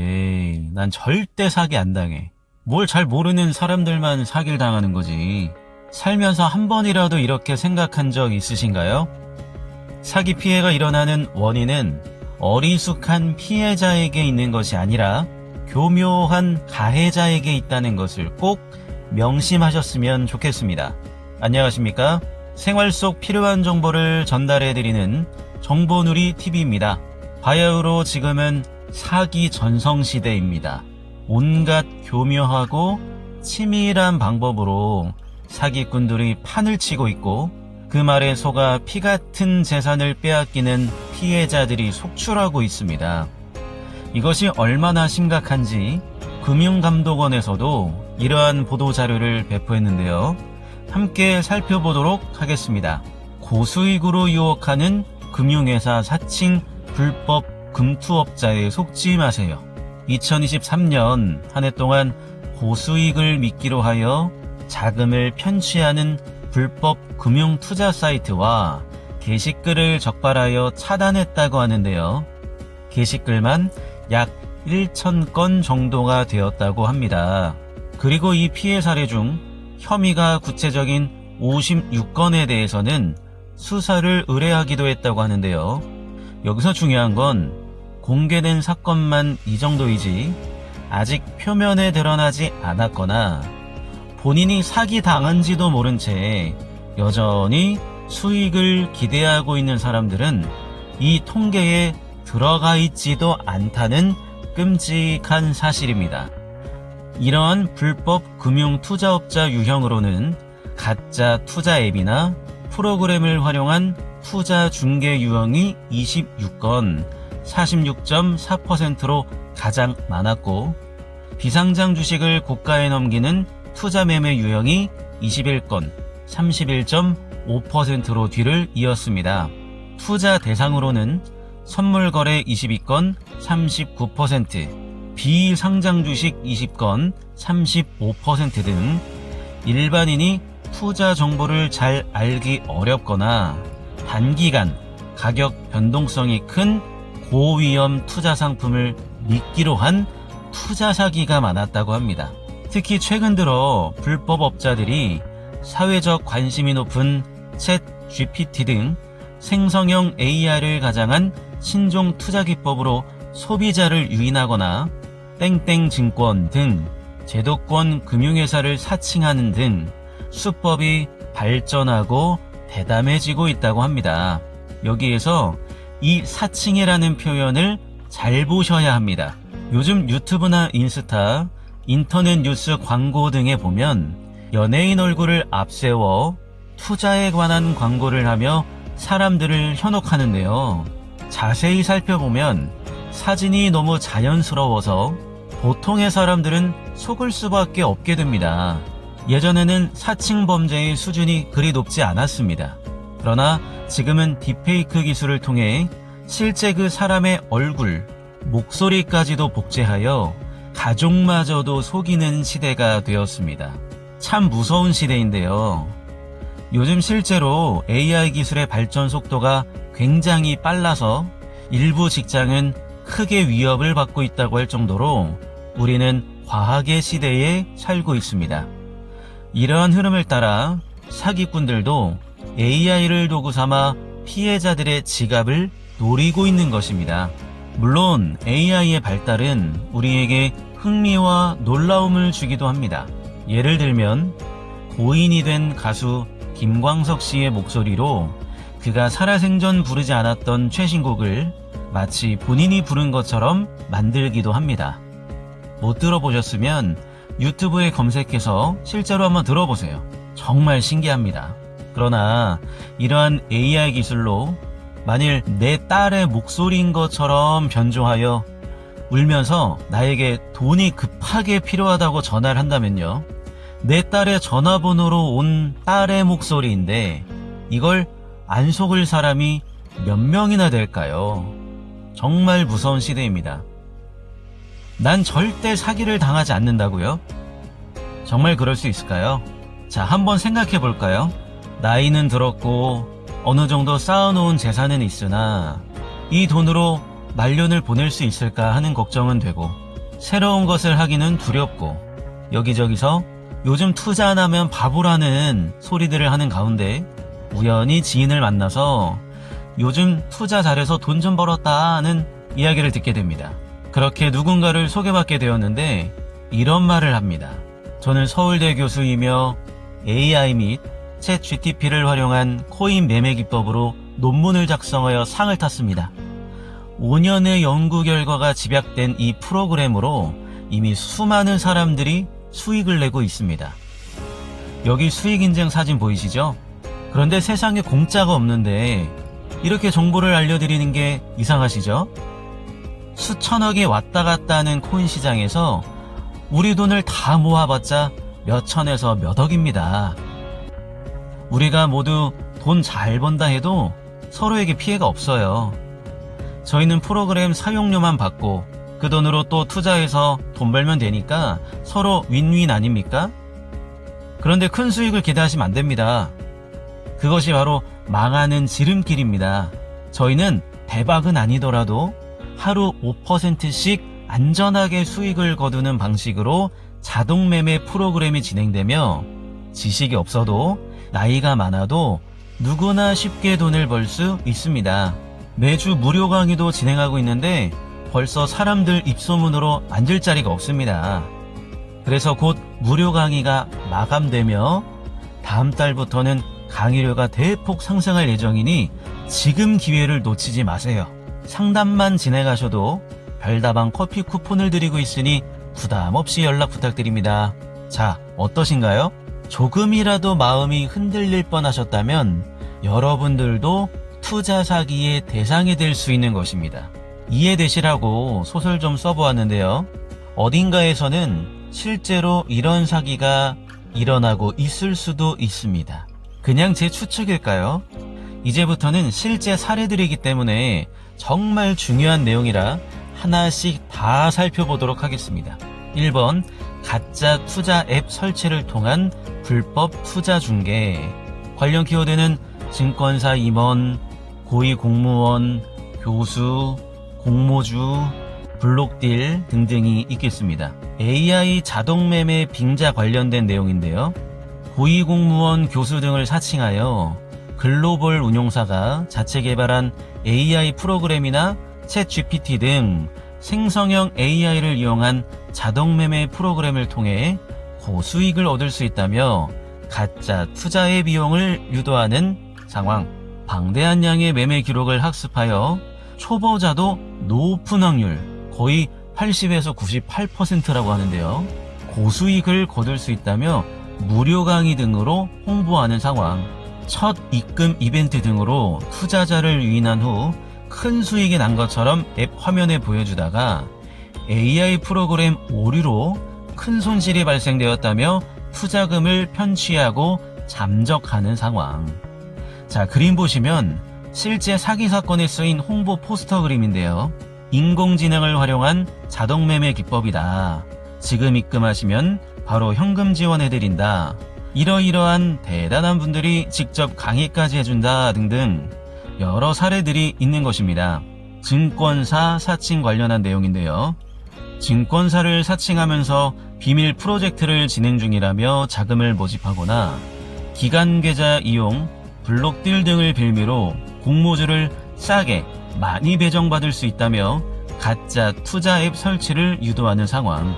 에이, 난 절대 사기 안 당해. 뭘 잘 모르는 사람들만 사기를 당하는 거지. 살면서 한 번이라도 이렇게 생각한 적 있으신가요? 사기 피해가 일어나는 원인은 어리숙한 피해자에게 있는 것이 아니라 교묘한 가해자에게 있다는 것을 꼭 명심하셨으면 좋겠습니다. 안녕하십니까? 생활 속 필요한 정보를 전달해드리는 정보누리 TV입니다. 바야흐로 지금은 사기 전성시대입니다. 온갖 교묘하고 치밀한 방법으로 사기꾼들이 판을 치고 있고 그 말에 속아 피같은 재산을 빼앗기는 피해자들이 속출하고 있습니다. 이것이 얼마나 심각한지 금융감독원에서도 이러한 보도자료를 배포했는데요. 함께 살펴보도록 하겠습니다. 고수익으로 유혹하는 금융회사 사칭 불법 금투업자에 속지 마세요. 2023년 한 해 동안 고수익을 미끼로 하여 자금을 편취하는 불법 금융 투자 사이트와 게시글을 적발하여 차단했다고 하는데요. 게시글만 약 1,000건 정도가 되었다고 합니다. 그리고 이 피해 사례 중 혐의가 구체적인 56건에 대해서는 수사를 의뢰하기도 했다고 하는데요. 여기서 중요한 건 공개된 사건만 이 정도이지 아직 표면에 드러나지 않았거나 본인이 사기당한지도 모른 채 여전히 수익을 기대하고 있는 사람들은 이 통계에 들어가 있지도 않다는 끔찍한 사실입니다. 이러한 불법 금융 투자업자 유형으로는 가짜 투자 앱이나 프로그램을 활용한 투자 중개 유형이 26건, 46.4%로 가장 많았고 비상장 주식을 고가에 넘기는 투자 매매 유형이 21건, 31.5%로 뒤를 이었습니다. 투자 대상으로는 선물 거래 22건, 39%, 비상장 주식 20건, 35% 등 일반인이 투자 정보를 잘 알기 어렵거나 단기간 가격 변동성이 큰 고위험 투자 상품을 미끼로 한 투자 사기가 많았다고 합니다. 특히 최근 들어 불법업자들이 사회적 관심이 높은 챗 GPT 등 생성형 AI를 가장한 신종 투자 기법으로 소비자를 유인하거나 땡땡증권 등 제도권 금융회사를 사칭하는 등 수법이 발전하고 대담해지고 있다고 합니다. 여기에서 이 사칭이라는 표현을 잘 보셔야 합니다. 요즘 유튜브나 인스타, 인터넷 뉴스 광고 등에 보면 연예인 얼굴을 앞세워 투자에 관한 광고를 하며 사람들을 현혹하는데요. 자세히 살펴보면 사진이 너무 자연스러워서 보통의 사람들은 속을 수밖에 없게 됩니다. 예전에는 사칭 범죄의 수준이 그리 높지 않았습니다. 그러나 지금은 딥페이크 기술을 통해 실제 그 사람의 얼굴, 목소리까지도 복제하여 가족마저도 속이는 시대가 되었습니다. 참 무서운 시대인데요. 요즘 실제로 AI 기술의 발전 속도가 굉장히 빨라서 일부 직장은 크게 위협을 받고 있다고 할 정도로 우리는 과학의 시대에 살고 있습니다. 이러한 흐름을 따라 사기꾼들도 AI를 도구 삼아 피해자들의 지갑을 노리고 있는 것입니다. 물론 AI의 발달은 우리에게 흥미와 놀라움을 주기도 합니다. 예를 들면 고인이 된 가수 김광석 씨의 목소리로 그가 살아생전 부르지 않았던 최신곡을 마치 본인이 부른 것처럼 만들기도 합니다. 못 들어보셨으면 유튜브에 검색해서 실제로 한번 들어보세요. 정말 신기합니다. 그러나 이러한 AI 기술로 만일 내 딸의 목소리인 것처럼 변조하여 울면서 나에게 돈이 급하게 필요하다고 전화를 한다면요. 내 딸의 전화번호로 온 딸의 목소리인데 이걸 안 속을 사람이 몇 명이나 될까요? 정말 무서운 시대입니다. 난 절대 사기를 당하지 않는다고요? 정말 그럴 수 있을까요? 자, 한번 생각해 볼까요? 나이는 들었고 어느 정도 쌓아놓은 재산은 있으나 이 돈으로 말년을 보낼 수 있을까 하는 걱정은 되고 새로운 것을 하기는 두렵고 여기저기서 요즘 투자 안 하면 바보라는 소리들을 하는 가운데 우연히 지인을 만나서 요즘 투자 잘해서 돈 좀 벌었다는 이야기를 듣게 됩니다. 그렇게 누군가를 소개받게 되었는데 이런 말을 합니다. 저는 서울대 교수이며 AI 및 챗 GTP를 활용한 코인 매매 기법으로 논문을 작성하여 상을 탔습니다. 5년의 연구 결과가 집약된 이 프로그램으로 이미 수많은 사람들이 수익을 내고 있습니다. 여기 수익 인증 사진 보이시죠? 그런데 세상에 공짜가 없는데 이렇게 정보를 알려드리는 게 이상하시죠? 수천억이 왔다 갔다 하는 코인 시장에서 우리 돈을 다 모아봤자 몇 천에서 몇 억입니다. 우리가 모두 돈 잘 번다 해도 서로에게 피해가 없어요. 저희는 프로그램 사용료만 받고 그 돈으로 또 투자해서 돈 벌면 되니까 서로 윈윈 아닙니까? 그런데 큰 수익을 기대하시면 안 됩니다. 그것이 바로 망하는 지름길입니다. 저희는 대박은 아니더라도 하루 5%씩 안전하게 수익을 거두는 방식으로 자동 매매 프로그램이 진행되며 지식이 없어도 나이가 많아도 누구나 쉽게 돈을 벌 수 있습니다. 매주 무료 강의도 진행하고 있는데 벌써 사람들 입소문으로 앉을 자리가 없습니다. 그래서 곧 무료 강의가 마감되며 다음 달부터는 강의료가 대폭 상승할 예정이니 지금 기회를 놓치지 마세요. 상담만 진행하셔도 별다방 커피 쿠폰을 드리고 있으니 부담 없이 연락 부탁드립니다. 자, 어떠신가요? 조금이라도 마음이 흔들릴 뻔하셨다면 여러분들도 투자 사기의 대상이 될 수 있는 것입니다. 이해되시라고 소설 좀 써보았는데요. 어딘가에서는 실제로 이런 사기가 일어나고 있을 수도 있습니다. 그냥 제 추측일까요? 이제부터는 실제 사례들이기 때문에 정말 중요한 내용이라 하나씩 다 살펴보도록 하겠습니다. 1번, 가짜 투자 앱 설치를 통한 불법 투자 중개. 관련 키워드는 증권사 임원, 고위공무원, 교수, 공모주, 블록딜 등등이 있겠습니다. AI 자동매매 빙자 관련된 내용인데요. 고위공무원, 교수 등을 사칭하여 글로벌 운용사가 자체 개발한 AI 프로그램이나 챗 GPT 등 생성형 AI를 이용한 자동매매 프로그램을 통해 고수익을 얻을 수 있다며 가짜 투자의 비용을 유도하는 상황. 방대한 양의 매매 기록을 학습하여 초보자도 높은 확률, 거의 80에서 98%라고 하는데요. 고수익을 거둘 수 있다며 무료 강의 등으로 홍보하는 상황. 첫 입금 이벤트 등으로 투자자를 유인한 후 큰 수익이 난 것처럼 앱 화면에 보여주다가 AI 프로그램 오류로 큰 손실이 발생되었다며 투자금을 편취하고 잠적하는 상황. 자, 그림 보시면 실제 사기 사건에 쓰인 홍보 포스터 그림인데요. 인공지능을 활용한 자동매매 기법이다. 지금 입금하시면 바로 현금 지원해드린다. 이러이러한 대단한 분들이 직접 강의까지 해준다 등등 여러 사례들이 있는 것입니다. 증권사 사칭 관련한 내용인데요. 증권사를 사칭하면서 비밀 프로젝트를 진행 중이라며 자금을 모집하거나 기간 계좌 이용, 블록딜 등을 빌미로 공모주를 싸게 많이 배정받을 수 있다며 가짜 투자 앱 설치를 유도하는 상황.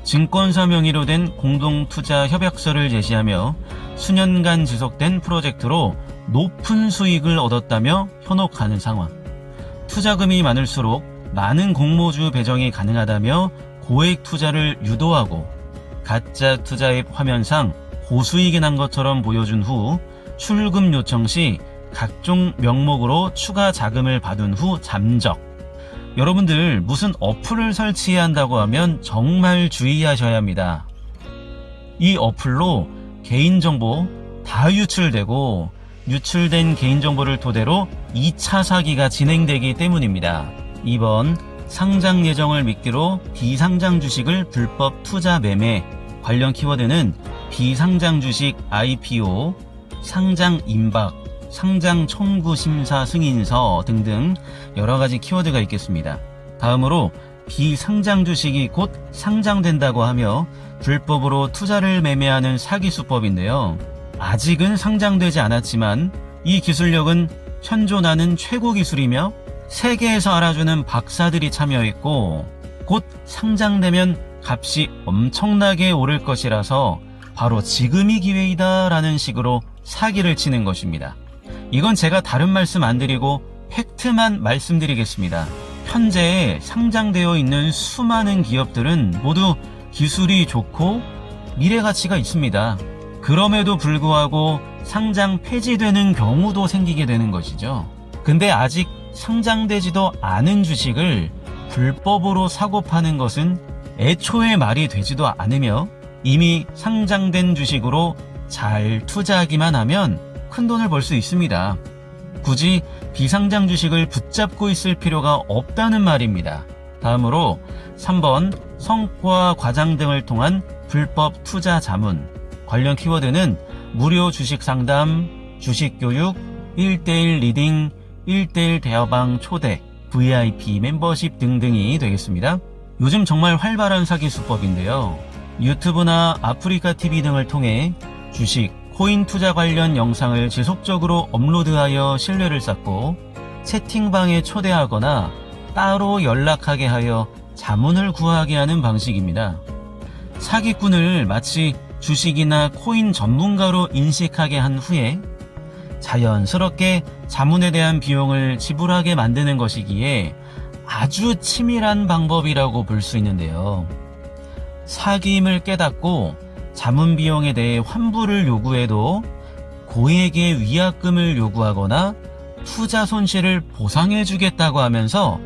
증권사 명의로 된 공동투자 협약서를 제시하며 수년간 지속된 프로젝트로 높은 수익을 얻었다며 현혹하는 상황. 투자금이 많을수록 많은 공모주 배정이 가능하다며 고액 투자를 유도하고 가짜 투자 앱 화면상 고수익이 난 것처럼 보여준 후 출금 요청 시 각종 명목으로 추가 자금을 받은 후 잠적. 여러분들 무슨 어플을 설치해야 한다고 하면 정말 주의하셔야 합니다. 이 어플로 개인정보 다 유출되고 유출된 개인정보를 토대로 2차 사기가 진행되기 때문입니다. 2번, 상장 예정을 미끼로 비상장 주식을 불법 투자 매매. 관련 키워드는 비상장 주식 IPO, 상장 임박, 상장 청구 심사 승인서 등등 여러가지 키워드가 있겠습니다. 다음으로 비상장 주식이 곧 상장된다고 하며 불법으로 투자를 매매하는 사기 수법인데요. 아직은 상장되지 않았지만 이 기술력은 현존하는 최고 기술이며 세계에서 알아주는 박사들이 참여했고 곧 상장되면 값이 엄청나게 오를 것이라서 바로 지금이 기회이다 라는 식으로 사기를 치는 것입니다. 이건 제가 다른 말씀 안 드리고 팩트만 말씀드리겠습니다. 현재 상장되어 있는 수많은 기업들은 모두 기술이 좋고 미래 가치가 있습니다. 그럼에도 불구하고 상장 폐지되는 경우도 생기게 되는 것이죠. 근데 아직 상장되지도 않은 주식을 불법으로 사고 파는 것은 애초에 말이 되지도 않으며 이미 상장된 주식으로 잘 투자하기만 하면 큰 돈을 벌 수 있습니다. 굳이 비상장 주식을 붙잡고 있을 필요가 없다는 말입니다. 다음으로 3번 성과 과장 등을 통한 불법 투자 자문. 관련 키워드는 무료 주식 상담, 주식 교육, 1:1 리딩, 1:1 대화방 초대, VIP 멤버십 등등이 되겠습니다. 요즘 정말 활발한 사기 수법인데요. 유튜브나 아프리카 TV 등을 통해 주식, 코인 투자 관련 영상을 지속적으로 업로드하여 신뢰를 쌓고 채팅방에 초대하거나 따로 연락하게 하여 자문을 구하게 하는 방식입니다. 사기꾼을 마치 주식이나 코인 전문가로 인식하게 한 후에 자연스럽게 자문에 대한 비용을 지불하게 만드는 것이기에 아주 치밀한 방법이라고 볼 수 있는데요. 사기임을 깨닫고 자문 비용에 대해 환불을 요구해도 고액의 위약금을 요구하거나 투자 손실을 보상해 주겠다고 하면서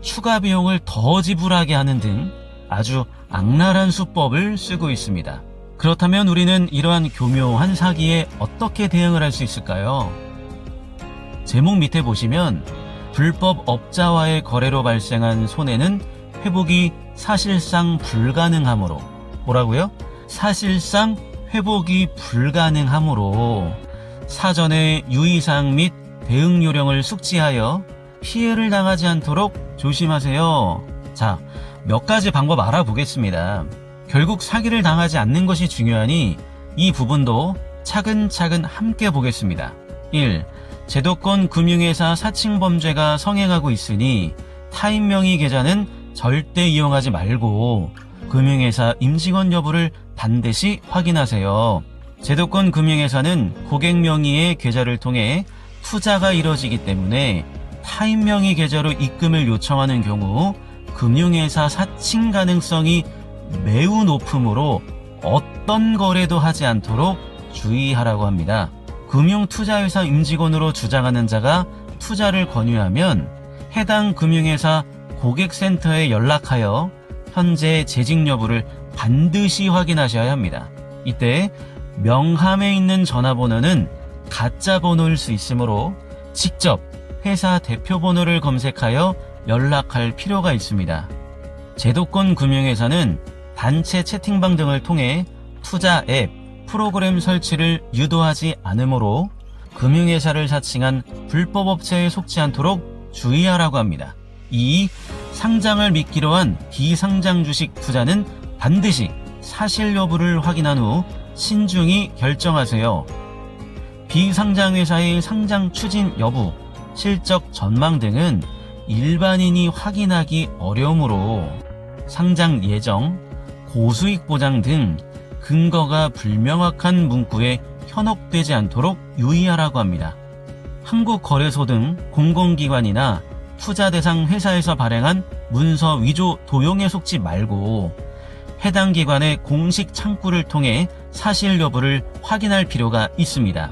추가 비용을 더 지불하게 하는 등 아주 악랄한 수법을 쓰고 있습니다. 그렇다면 우리는 이러한 교묘한 사기에 어떻게 대응을 할 수 있을까요? 제목 밑에 보시면 불법 업자와의 거래로 발생한 손해는 회복이 사실상 불가능하므로 뭐라고요? 사실상 회복이 불가능하므로 사전에 유의사항 및 대응 요령을 숙지하여 피해를 당하지 않도록 조심하세요. 자, 몇 가지 방법 알아보겠습니다. 결국 사기를 당하지 않는 것이 중요하니 이 부분도 차근차근 함께 보겠습니다. 1. 제도권 금융회사 사칭 범죄가 성행하고 있으니 타인 명의 계좌는 절대 이용하지 말고 금융회사 임직원 여부를 반드시 확인하세요. 제도권 금융회사는 고객 명의의 계좌를 통해 투자가 이뤄지기 때문에 타인 명의 계좌로 입금을 요청하는 경우 금융회사 사칭 가능성이 매우 높으므로 어떤 거래도 하지 않도록 주의하라고 합니다. 금융투자회사 임직원으로 주장하는 자가 투자를 권유하면 해당 금융회사 고객센터에 연락하여 현재 재직 여부를 반드시 확인하셔야 합니다. 이때 명함에 있는 전화번호는 가짜 번호일 수 있으므로 직접 회사 대표 번호를 검색하여 연락할 필요가 있습니다. 제도권 금융회사는 단체 채팅방 등을 통해 투자 앱, 프로그램 설치를 유도하지 않으므로 금융회사를 사칭한 불법업체에 속지 않도록 주의하라고 합니다. 2. 상장을 미끼로 한 비상장 주식 투자는 반드시 사실 여부를 확인한 후 신중히 결정하세요. 비상장 회사의 상장 추진 여부, 실적 전망 등은 일반인이 확인하기 어려우므로 상장 예정, 고수익 보장 등 근거가 불명확한 문구에 현혹되지 않도록 유의하라고 합니다. 한국거래소 등 공공기관이나 투자 대상 회사에서 발행한 문서 위조 도용에 속지 말고 해당 기관의 공식 창구를 통해 사실 여부를 확인할 필요가 있습니다.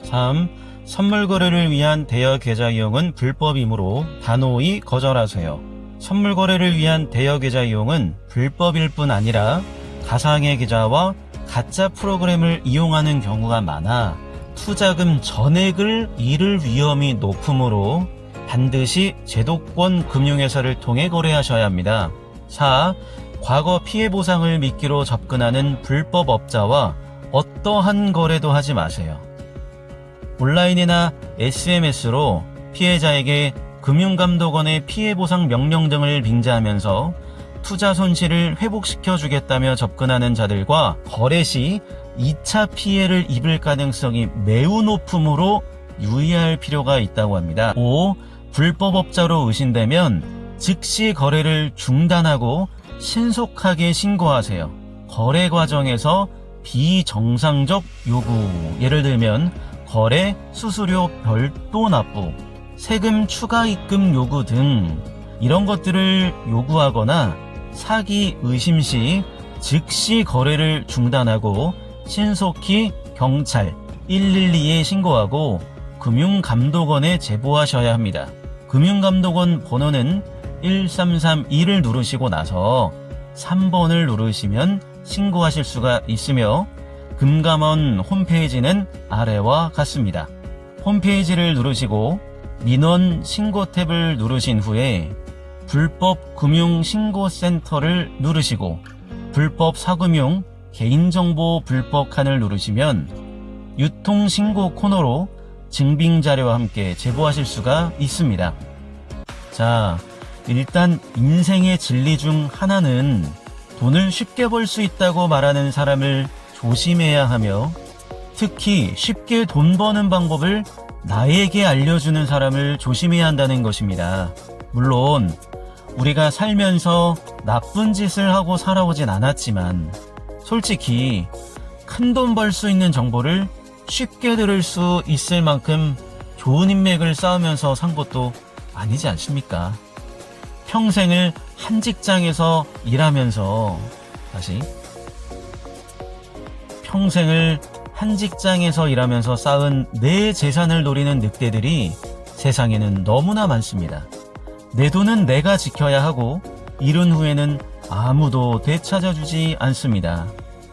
3. 선물 거래를 위한 대여 계좌 이용은 불법이므로 단호히 거절하세요. 선물 거래를 위한 대여 계좌 이용은 불법일 뿐 아니라 가상의 계좌와 가짜 프로그램을 이용하는 경우가 많아 투자금 전액을 잃을 위험이 높으므로 반드시 제도권 금융회사를 통해 거래하셔야 합니다. 4. 과거 피해 보상을 미끼로 접근하는 불법 업자와 어떠한 거래도 하지 마세요. 온라인이나 SMS로 피해자에게 금융감독원의 피해보상 명령 등을 빙자하면서 투자 손실을 회복시켜 주겠다며 접근하는 자들과 거래 시 2차 피해를 입을 가능성이 매우 높으므로 유의할 필요가 있다고 합니다. 5. 불법업자로 의심되면 즉시 거래를 중단하고 신속하게 신고하세요. 거래 과정에서 비정상적 요구, 예를 들면 거래 수수료 별도 납부, 세금 추가 입금 요구 등 이런 것들을 요구하거나 사기 의심 시 즉시 거래를 중단하고 신속히 경찰 112에 신고하고 금융감독원에 제보하셔야 합니다. 금융감독원 번호는 1332를 누르시고 나서 3번을 누르시면 신고하실 수가 있으며 금감원 홈페이지는 아래와 같습니다. 홈페이지를 누르시고 민원 신고 탭을 누르신 후에 불법 금융신고센터를 누르시고 불법 사금융 개인정보 불법 칸을 누르시면 유통신고 코너로 증빙자료와 함께 제보하실 수가 있습니다. 자, 일단 인생의 진리 중 하나는 돈을 쉽게 벌 수 있다고 말하는 사람을 조심해야 하며 특히 쉽게 돈 버는 방법을 나에게 알려주는 사람을 조심해야 한다는 것입니다. 물론 우리가 살면서 나쁜 짓을 하고 살아오진 않았지만 솔직히 큰 돈 벌 수 있는 정보를 쉽게 들을 수 있을 만큼 좋은 인맥을 쌓으면서 산 것도 아니지 않습니까? 평생을 한 직장에서 일하면서 평생을 한 직장에서 일하면서 쌓은 내 재산을 노리는 늑대들이 세상에는 너무나 많습니다. 내 돈은 내가 지켜야 하고 잃은 후에는 아무도 되찾아주지 않습니다.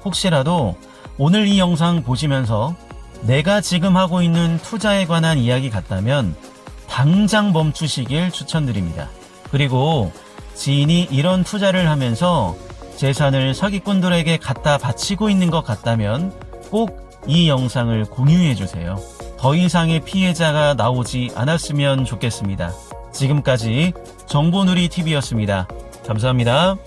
혹시라도 오늘 이 영상 보시면서 내가 지금 하고 있는 투자에 관한 이야기 같다면 당장 멈추시길 추천드립니다. 그리고 지인이 이런 투자를 하면서 재산을 사기꾼들에게 갖다 바치고 있는 것 같다면 꼭 이 영상을 공유해주세요. 더 이상의 피해자가 나오지 않았으면 좋겠습니다. 지금까지 정보누리TV였습니다. 감사합니다.